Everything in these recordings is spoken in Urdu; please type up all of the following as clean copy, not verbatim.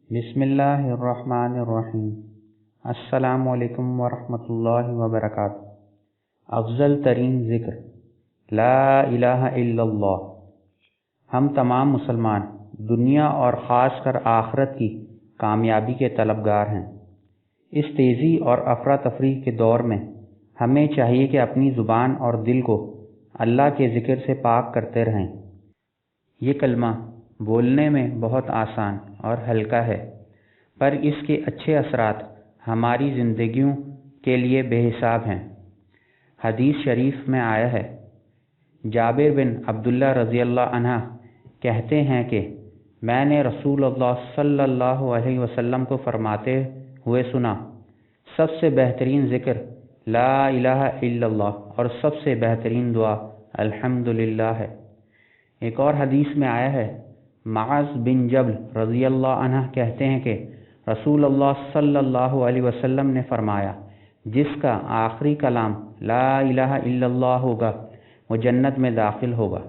بسم اللہ الرحمن الرحیم۔ السلام علیکم ورحمۃ اللہ وبرکاتہ۔ افضل ترین ذکر لا الہ الا اللہ۔ ہم تمام مسلمان دنیا اور خاص کر آخرت کی کامیابی کے طلبگار ہیں۔ اس تیزی اور افراتفری کے دور میں ہمیں چاہیے کہ اپنی زبان اور دل کو اللہ کے ذکر سے پاک کرتے رہیں۔ یہ کلمہ بولنے میں بہت آسان اور ہلکا ہے، پر اس کے اچھے اثرات ہماری زندگیوں کے لیے بے حساب ہیں۔ حدیث شریف میں آیا ہے، جابر بن عبداللہ رضی اللہ عنہ کہتے ہیں کہ میں نے رسول اللہ صلی اللہ علیہ وسلم کو فرماتے ہوئے سنا، سب سے بہترین ذکر لا الہ الا اللہ اور سب سے بہترین دعا الحمدللہ ہے۔ ایک اور حدیث میں آیا ہے، معاذ بن جبل رضی اللہ عنہ کہتے ہیں کہ رسول اللہ صلی اللہ علیہ وسلم نے فرمایا، جس کا آخری کلام لا الہ الا اللہ ہوگا وہ جنت میں داخل ہوگا۔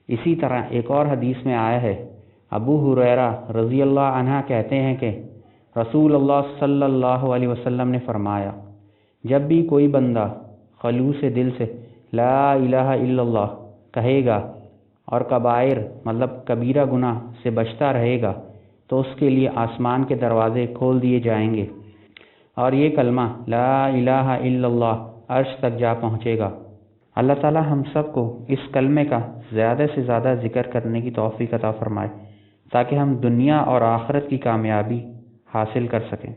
اسی طرح ایک اور حدیث میں آیا ہے، ابو ہریرہ رضی اللہ عنہ کہتے ہیں کہ رسول اللہ صلی اللہ علیہ وسلم نے فرمایا، جب بھی کوئی بندہ خلوص دل سے لا الہ الا اللہ کہے گا اور کبائر کبیرہ گناہ سے بچتا رہے گا تو اس کے لیے آسمان کے دروازے کھول دیے جائیں گے اور یہ کلمہ لا الہ الا اللہ عرش تک جا پہنچے گا۔ اللہ تعالی ہم سب کو اس کلمے کا زیادہ سے زیادہ ذکر کرنے کی توفیق عطا فرمائے تاکہ ہم دنیا اور آخرت کی کامیابی حاصل کر سکیں۔